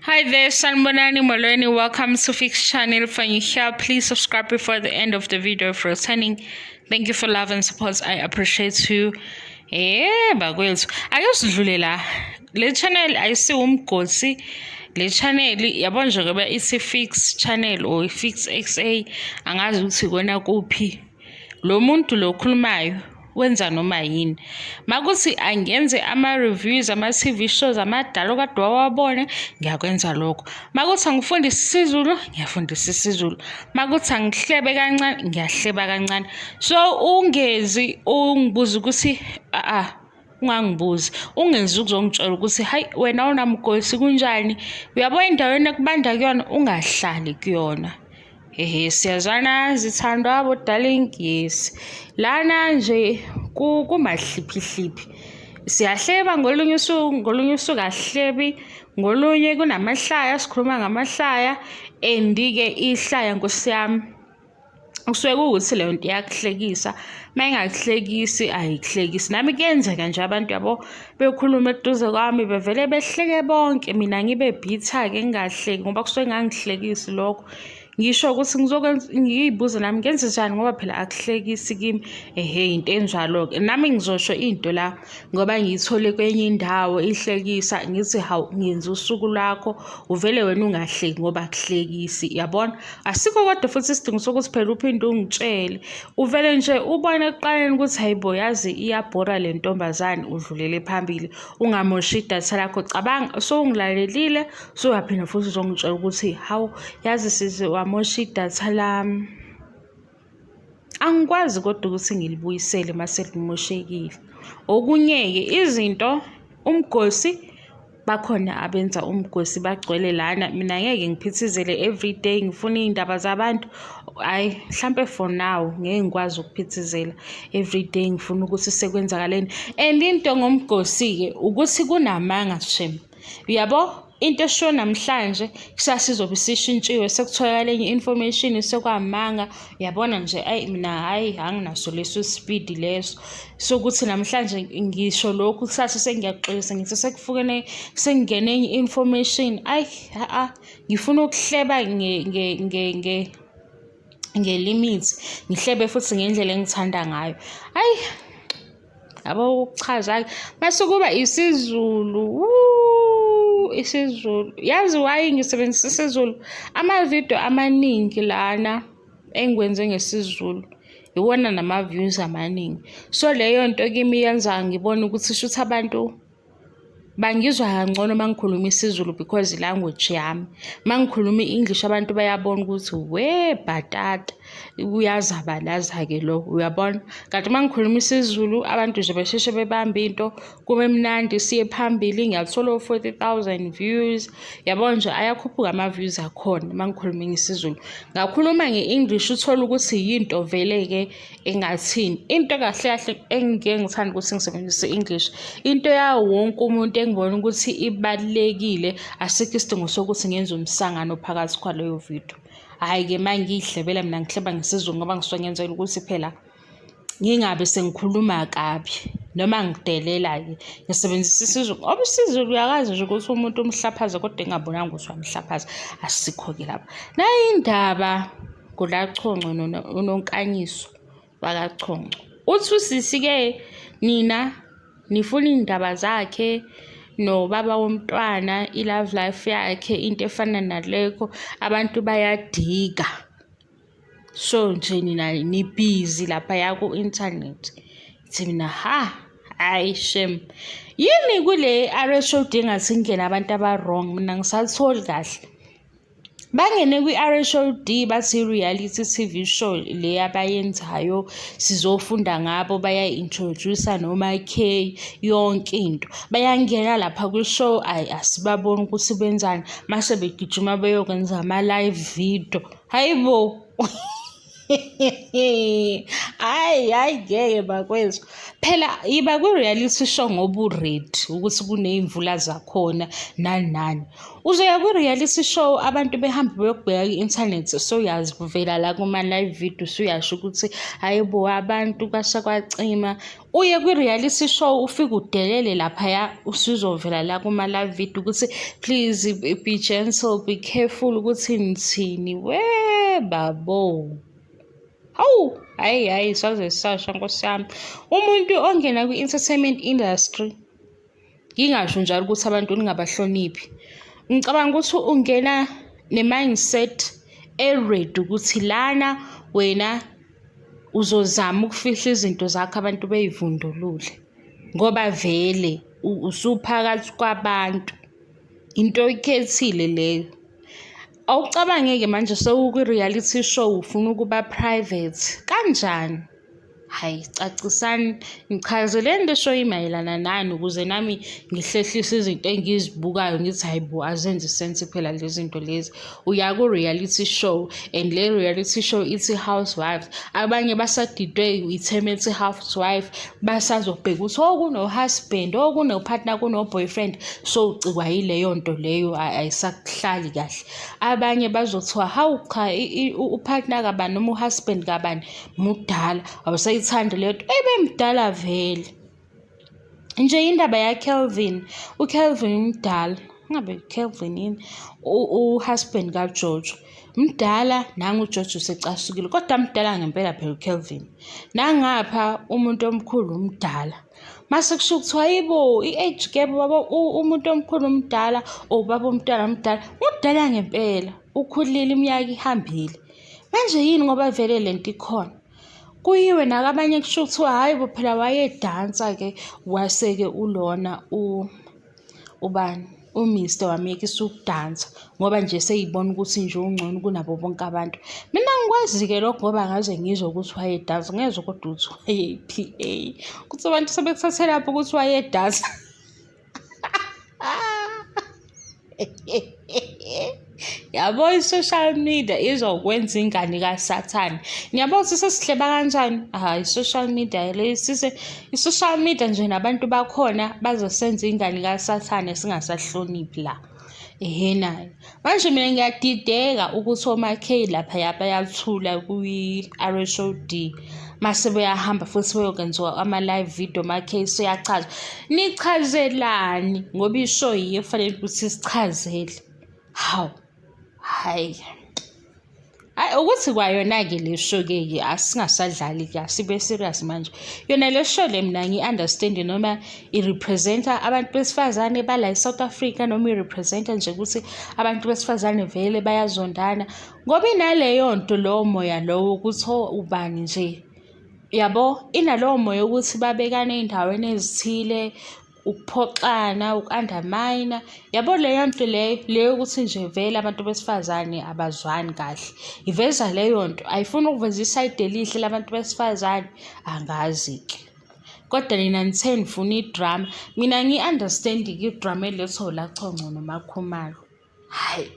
Hi there, Sanbonani Molweni. Welcome to Fix Channel. For you here, please subscribe before the end of the video for returning. Thank you for love and support. I appreciate you. Bagwethu ayosidlulela le channel ayisi umgosi le channel yabona nje ngoba ithi Fix Channel or Fix XA angazi ukuthi kona kuphi lo muntu lo khulumayo wenza noma yini makuthi angenze ama-reviews ama-TV shows amadala okade wawabone ngiyakwenza lokho makuthi angifundise isiZulu ngiyafundisa isiZulu makuthi angihlebe kancane ngiyahleba kancane so ungezi ungibuza ukuthi ungangibuzi ungenzi ukuzongitshela ukuthi hayi wena unamgosi kunjani uyabona endaweni ekubanda kuyona ungahlali kuyona siyazwana zithandwa abo darling yes lana nje kumahliphi siyahleba ngolunye usuku ahlebi ngolunye kunamahlaya sikhuluma ngamahlaya andike ihlaya nkosiyami kusuke ukuthi leyo nto iyakuhlekisa mayingakuhlekisi ayikuhlekisi nami kuyenzeka nje abantu yabo bekhuluma eduze kwami bevele behleke bonke mina ngibe bitter-ke ngingahleki ngoba kusuke ngangihlekisi lokho ngisho ukuthi ngiyibuza nami ngenze njani ngoba phela akuhlekisi kimi into enjalo-ke nami ngizosho into la ngoba ngiyithole kwenye indawo ihlekisa ngithi hawu ngenza usuku lwakho uvele wena ungahleki ngoba akuhlekisi yabona asikho kodwa futhi isidingo sokuthi phela uphinde ungitshele uvele nje ubone ekuqaleni ukuthi hayibo yazi iyabhora le ntombazane udlulele phambili ungamoshi idatha lakho cabanga sowungilalelile soyaphinda futhi uzongitshela ukuthi hawu yazi wamosha idatha lami angikwazi kodwa ukuthi ngilibuyisele mase limoshekile okunye-ke izinto umgosi bakhona abenza umgosi bagcwele lana mina ngeke ngiphithizele everyday ngifuna iy'ndaba zabantu hayi mhlampe for now ngeke ngikwazi ukuphithizela everyday ngifuna ukuthi sekwenzakaleni and into ngomgosi-ke ukuthi kunamanga shem uyabo into esho namhlanje kusasa izobe isishintshiwe sekutholakala enye information sekwamanga uyabona nje mina hayi anginaso leso speed leso sokuthi namhlanje ngisho lokhu kusasa sengiyaxolisa ngithi sekufukene sengingene enye information ngifuna ukuhleba ngelimit ngihlebe futhi ngendlela engithanda ngayo yabo ukuchaza mase kuba isiZulu isiZulu yazi why ngisebenzisa isiZulu ama-video amaningi lana engikwenze ngesiZulu iwona nama-views amaningi so leyo nto kimi yenza ngibona ukuthi shuthi abantu bangizwa kangcono mangikhuluma isiZulu because language yami mangikhuluma i-English abantu bayabona ukuthi we bhatata uyazabalaza-ke lo uyabona kanti mangikhuluma isiZulu abantu nje besheshe bebambe into kube mnandi siye phambili ngiyathola 40,000 views yabona nje ayakhuphuka ama-views akhona mangikhuluma ngesiZulu ngakhuluma nge-English uthola ukuthi yinto vele-ke engathini into kahle kahle engike ngithanda ukuthi ngisebenzise i-English into yawo wonke umuntu engibona ukuthi ibalulekile asikho isidingo sokuthi ngenze umsangano phakathi kwaleyo video hhayi-ke uma ngiyihlebela mina ngihleba ngesiZulu ngoba ngisuke ngenzela ukuthi phela ngingabe sengikhuluma kabi noma ngidelela-ke ngisebenzisa isiZulu ngoba isiZulu uyakazi nje ukuthi umuntu umhlaphaza kodwa engabonanga ukuthi wamhlaphaza asikho-ke lapha nayindaba kulaChonco unonkanyiso wakaChonco uthi usisi-ke nina nifuna iy'ndaba zakhe nobaba womntwana i-love life yakhe into efana nalekho abantu bayadika so nje nina nibhizi laphaya ku-internet ithi mina hayi shem yini kule RHOD engathi kungena abantu aba-wrong mina ngisatholi kahle bangene kwi-RHOD bathi reality TV show le abayenzayo sizofunda ngabo baya-introduce noma K yonke into bayangena lapha kwi-show asibaboni ukuthi benzani mase begijima beyokwenza ama-live video hayibo Hayi ngeke bakwethu. Phela iba kwi-reality show ngoba u-ready ukuthi kuney'mvula zakhona nani. Uzoya kwi-reality show abantu behambe beyokubheka ku-inthanethi soyazi kuvela la kuma-live video usuyasho ukuthi hayibo abantu kwasha kwacima. Uye kwi-reality show ufike udelele laphaya usuzovela la kuma-live video ukuthi please be gentle, be careful ukuthi nithini babo. Hawu, hhayi saze sasha Nkosi yami. Umuntu ongena kwi-entertainment industry, ngingasho njalo ukuthi abantu ningabahloniphi. Ngicabanga ukuthi ungena ne-mindset e-ready ukuthi lana wena uzozama ukufihla izinto zakho abantu bey'vundulule. Ngoba vele usuphakathi kwabantu. Into ikhethile leyo. Awucabange-ke manje sewukwi-reality show ufuna ukuba private. Kanjani? Hayi, cacisani, ngichazeleni le show imayelana nani ukuze nami ngihlehlise izinto engizibukayo ngithi hayibo azenzi sense phela lezi zinto lezi. Uya ku-reality show and le reality show ithi Housewives. Abanye basadidwe itheme ethi housewife basazobheka ukuthi kuno-husband, kuno-partner, kuno-boyfriend. So ucikwa yileyo nto leyo ayisakuhlali kahle. Abanye bazothiwa hawu cha u-partner kabani noma u-husband kabani mudala awusayithandi leyo nto. Ebemdala vele. Nje indaba yaKelvin, uKelvin mdala, ngabe uKelvin yini, u-husband kaJojo mdala, nangu uJojo usecasukile kodwa mdala ngempela phela uKelvin. Nangapha umuntu omkhulu mdala. Mase kusho kuthiwa hayibo i-age gap baba umuntu omkhulu mdala ubaba omntwana mdala, mudala ngempela, ukhulile iminyaka ihambile. Manje yini ngoba vele lento ikhona? Kuyiwe nakabanye kusho kuthiwa hayibo phela wayedansa-ke wase-ke ulona ubani uMr wamekisa ukudansa ngoba nje seyibona ukuthi nje ungcono kunabo bonke abantu. Mina ngikwazi-ke lokho ngoba ngaze ngizwe ukuthi wayedansa, ngezwe kodwa ukuthi waye-PA. Kuthi abantu sebekuthathela lapho ukuthi wayedansa. Yabo i-social media izokwenza ingane kasathane. Ngiyabona ukuthi sesihleba kanjani? I-social media le i-social media nje nabantu bakhona bazosenza ingane kasathane singasahloniphi la. Nayo. Manje mina ngiyadideka ukuthi omakhe laphaya bayathula kwi-RHOD. Mase beyahamba futhi beyokwenziwa ama-live video makhe seyachaza. Nichazelani ngoba ishow yiyo kufanele ukuthi sichazele. Hawu. Hayi ukuthi kwayona-ke le show-ke asingasadlali-ke asibe serious manje. Yona le show le mina ngi-understand noma i-representa abantu besifazane bala e-South Africa noma i-representa nje ukuthi abantu besifazane vele bayazondana ngoba inaleyo nto lowo moya lowo ukuthi ubani nje. Yabo inalowo moya ukuthi babekane ey'ndaweni ezithile, ukuphoxana, uku-undermine. Yabo leyo nto leyo ukuthi nje vele abantu besifazane abazwani kahle. Iveza leyo nto, ayifuni ukuveza isayidi elihle labantu besifazane, angazi-ke. Kodwa nina nithe nifuna idrama, mina ngi-understand-ke idrama elethwa uLaConco noMakhumalo. Hayi,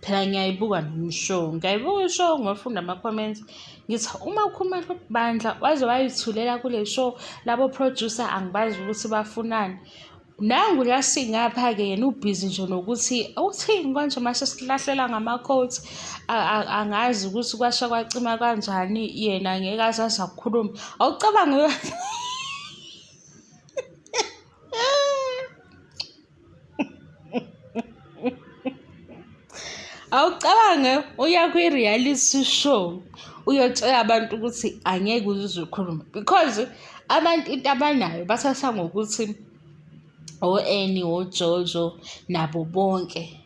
phela ngiyayibuka show, ngiyayibuka ishow ngiyofunda ama-comments. Ngithi uMakhumalo bandla waze wayithulela kule show labo producer angibazi ukuthi bafunani. Nangu la singapha-ke yena ubhizi nje nokuthi uthini konje mase silahlela ngama-quotes angazi ukuthi kwasha kwacima kanjani yena ngeke azazi akukhuluma. Awucabangi awucabange uya kwi-reality show uyotshela abantu ukuthi angeke uzizwe ukhuluma because abantu into abanayo bathatha ngokuthi o-Annie oJojo nabo bonke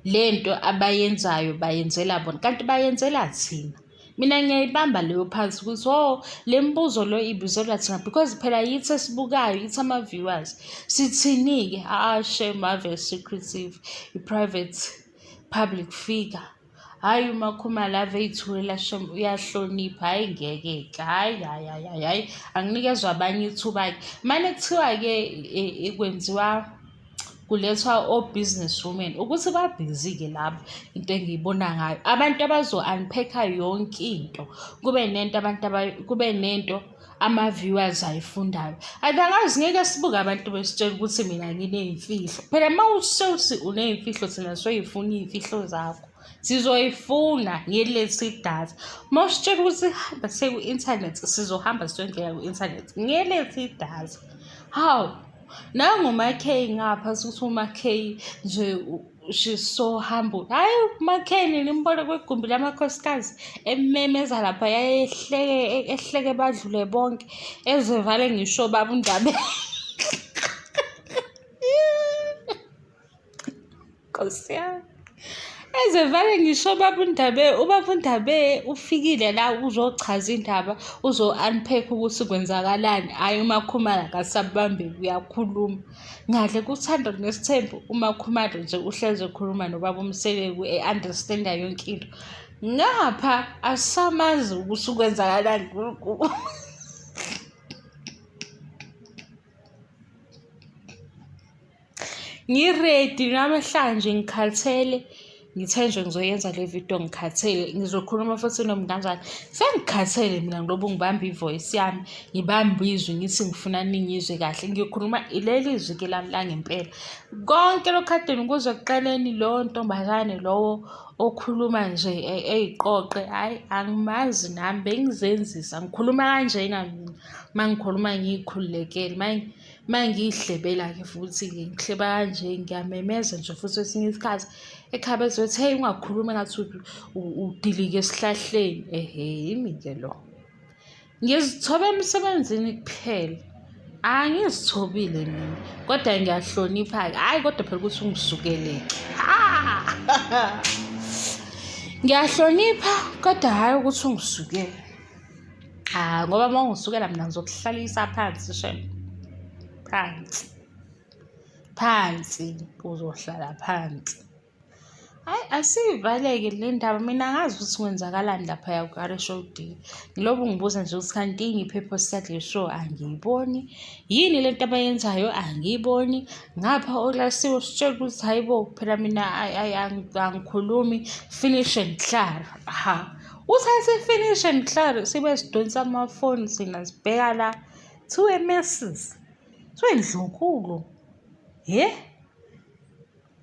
lento abayenzayo bayenzela bona kanti bayenzela thina. Mina ngiyayibamba leyo part ukuthi le mbuzo lo ibuzelwa thina because phela yithi esibukayo, yithi ama-viewers sithini-ke. Shame ave secretive, i-private public figure. Hayi uMakhumalo ave ey'thulela shame uyahlonipha. Hayi ngeke-ke anginikezwa abanye ithuba-ke. Mane kuthiwa-ke kwenziwa kulethwa o-business women ukuthi babhizi-ke labo into engiyibona ngayo. Abantu abazo-unpack-a yonke into, kube nento ama-viewers ayifundayo. Angazi ngeke sibuke abantu besitshela ukuthi mina nginey'mfihlo. Phela uma usuthi uney'mfihlo thina soy'funa iy'mfihlo zakho. Sizoyifuna ngilethe idatha. Uma usitshela ukuthi hamba siye ku-inthanethi, sizohamba siyongena ku-inthanethi ngilethe idatha. Hawu, nangu-Makay ngapha suthi uMakay nje she's so humble. Hhayi, uMakay nimbone kwigumbi lamakhosikazi ememeza lapha ehleke badlule bonke ezevale ngisho baba uNdaba. Nkosi yami. Ezevale ngisho ubaba uNdaba ufikile la uzochaza indaba, uzo-unpack ukuthi kwenzakalani. Hhayi, uMakhumalo akasabambe uyakhuluma. Ngadle kuthando nesithembu uMakhumalo nje uhlezi ekhuluma nobaba uMseleku e-understand-a yonke into. Ngapha asamazi ukuthi kwenzakalani. Ngiredi namhlanje ngikhathele. Ngithe nje ngizoyenza le video ngikhathele, ngizokhuluma futhi nomnganjana. Sengikhathele mina ngoba ngibamba ivoice yami, ngibamba izwi ngithi ngifuna ningizwe kahle. Ngikhuluma ileli izwi-ke lami la ngempela. Konke lokhu kadeni kuze kuqaleni lowo ntombazane lowo okhuluma nje eyiqoqe, hhayi angimazi nami bengizenzisa. Ngikhuluma kanjena mina uma ngikhuluma ngikhululekele, uma ngiyihlebela-ke futhi-ke ngihleba kanje, ngiyamemeza nje futhi kwesinye isikhathi ekhaya bezothi hey ungakhulumi ngathi udilike esihlahleni. Yimi-ke lo. Ngizithobe emsebenzini kuphela, angizithobile mina kodwa ngiyahlonipha-ke. Hhayi kodwa phela ukuthi ungisukeleke. Ngiyahlonipha kodwa hhayi ukuthi ungisukele. Ngoba uma ungisukela mina ngizokuhlalisa phansi shame. Phansi uzohlala phansi. Hhayi, asiyivaleke le ndaba. Mina angazi ukuthi kwenzakalani laphaya ku-RHOD. Ngilobe ngibuza nje ukuthi kanti yini i-purpose yale show angiyiboni. Yini le nto abayenzayo angiyiboni. Ngapha oLasiwe sitshela ukuthi hayi bo phela mina angikhulumi, finish and klaro. Uthathe finish and klaro sibe sidonsa amafoni thina sibheka la. Two messes. Swendlunkulu.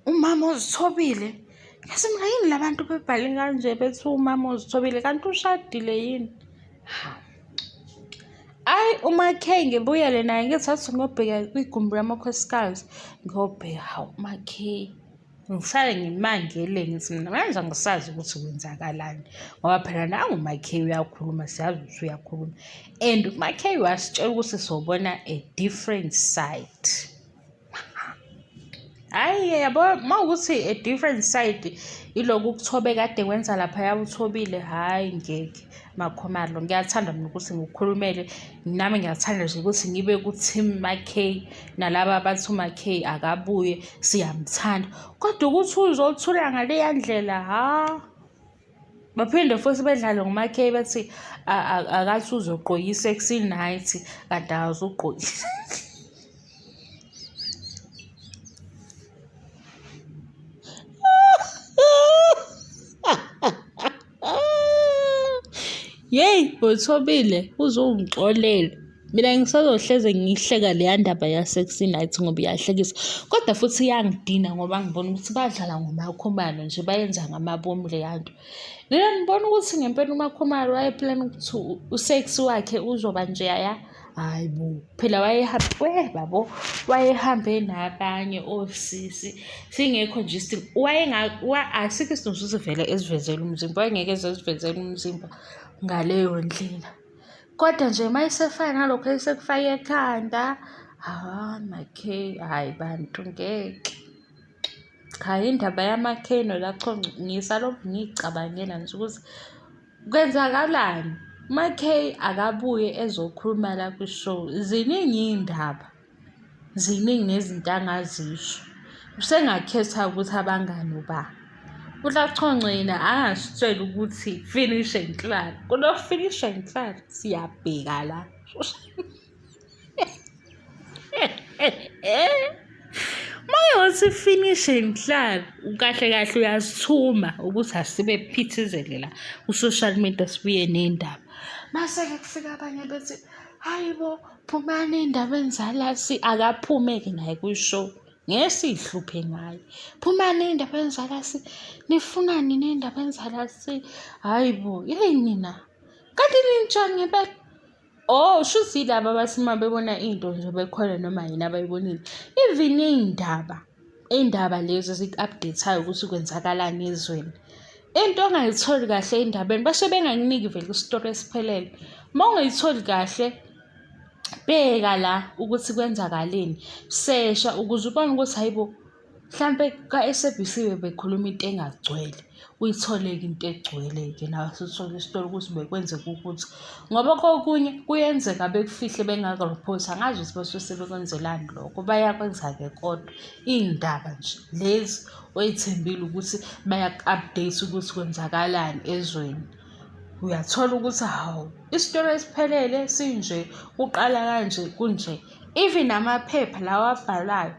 Umama ozithobile. Yazi mina yini labantu bebhale kanje bethi umama ozithobile kanti ushadile yini? Hayi, uMakay ngibuyele naye ngithathe ngiyobheka kwigumbi lamakhosikazi ngiyobheka. Hawu uMakay ngisale ngimangele ngithi mina manje angisazi ukuthi kwenzakalani ngoba phela nangu uMakay uyakhuluma, siyazi ukuthi uyakhuluma. And uMakay wasitshela ukuthi sobona a different side. Hhayi yabo, uma ukuthi a different side ilokhu ukuthobe kade kwenza laphaya uthobile, hhayi ngeke. Makhumalo ngiyathanda mina ukuthi ngikukhulumele, nami ngiyathanda nje ukuthi ngibe ku-team Makay nalaba abathi uMakay akabuye siyamthanda. Kodwa ukuthi uzothula ngaleya ndlela, baphinde futhi bedlale nguMakay bathi akathi uzogqoyisa i-sexy night kanti akazugqoyisa. Yeyi uthobile uzongixolela. Mina ngisazohleze ngiyihleka leya ndaba ya-sexy night ngoba iyahlekisa. Kodwa futhi iyangidina ngoba ngibona ukuthi badlala ngoMakhumalo nje bayenza ngamabomu leya nto. Mina ngibona ukuthi ngempela uMakhumalo wayeplana ukuthi u-sex wakhe uzoba nje hayi bo. Phela wayehambe nabanye osisi singekho nje asikho isidingo sokuthi vele esivezele umzimba. Wayengeke ezivezele umzimba ngaleyo ndlela. Kodwa nje uma isefana nalokho esekufake ekhanda, Makay, hhayi bantu ngeke. Cha, indaba yaMakay noLaConco ngisalokhu ngiyicabangela nje ukuthi kwenzakalani. uMakay akabuye ezokhuluma la kwi-show. Ziningi iy'ndaba, ziningi nezinto angazisho. Usengakhetha ukuthi abangani ba. uLaConco yena angasitshela ukuthi finish and klaro. Kulo finish and klaro siyabheka la. Uma sifinishe nhlalo kahle kahle uyasithuma ukuthi asibe phithizele la ku-social media sibuye ney'ndaba. Mase-ke kufika abanye bethi hayibo phumani ey'ndabeni zala akaphume-ke naye kwi-show. Ngeke siyihluphe ngayo. Phumani ey'ndabeni zala nifunani ney'ndabeni zala hayibo yini na? Kanti ninjani ngempela? Oh, shuthi laba bathi uma bebona into nje bekhona noma yini abayibonile. Even iy'ndaba lezi zik-update-ayo ukuthi kwenzakalani ezweni. Into ongayitholi kahle ey'ndabeni base bengakuniki vele isitori esiphelele. Uma ungayitholi kahle, bheka la ukuthi kwenzakaleni. Sesha ukuze ubone ukuthi hayibo mhlampe ka-SABC bekhuluma into engagcwele. Uyithole-ke into egcwele-ke nawe usithole isitori ukuthi bekwenzeka ukuthi. Ngoba kokunye kuyenzeka bekufihle bengakuriphothi. Angazi ukuthi basuke sebekwenzelani lokho. Bayakwenza-ke kodwa iy'ndaba nje lezi oyithembile ukuthi bayaku-update ukuthi kwenzakalani ezweni. Uyathola ukuthi hawu isitori esiphelele sinje kuqala kanje kunje. Even amaphepha lawa abhalayo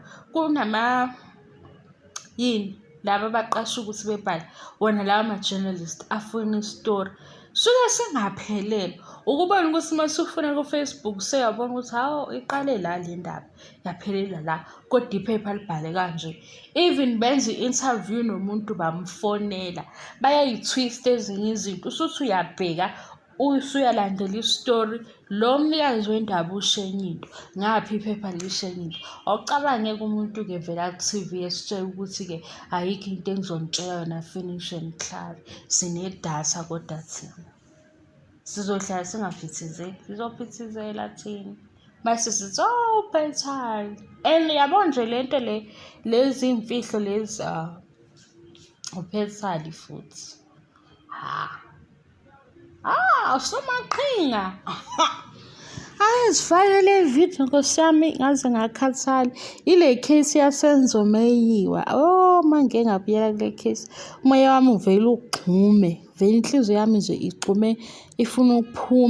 laba abaqasha ukuthi bebhale wona lawa ama-journalist afuna isitori suke singaphelele. Ukubona ukuthi uma usufuna ku-Facebook seyabona ukuthi hawu iqale la le ndaba yaphelela la kodwa iphepha libhale kanje. Even benza i-interview nomuntu bamfonela bayayithwista ezinye izinto usuthi uyabheka usuyalandela isitori lo mnikazi wendaba ushenye into ngaphi iphepha lishenye into. Awucabange-ke umuntu-ke vele aku-TV esitshela ukuthi-ke ayikho into engizonitshela yona finish and clear. Sinedatha kodwa thina sizohlala singaphithizeli. Sizophithizela thina mase sithi phethani. And yabo nje lento lezi imfihlo lezi uphethani futhi. Usomaqhinga. Sifake le video Nkosi yami ngaze ngakhathala. Ile case yasenzo meyiwa. Manje ngabuyela kule case. Umoya wami uvela ugxume. Vele inhliziyo yami nje igxume ifuna ukuphuma.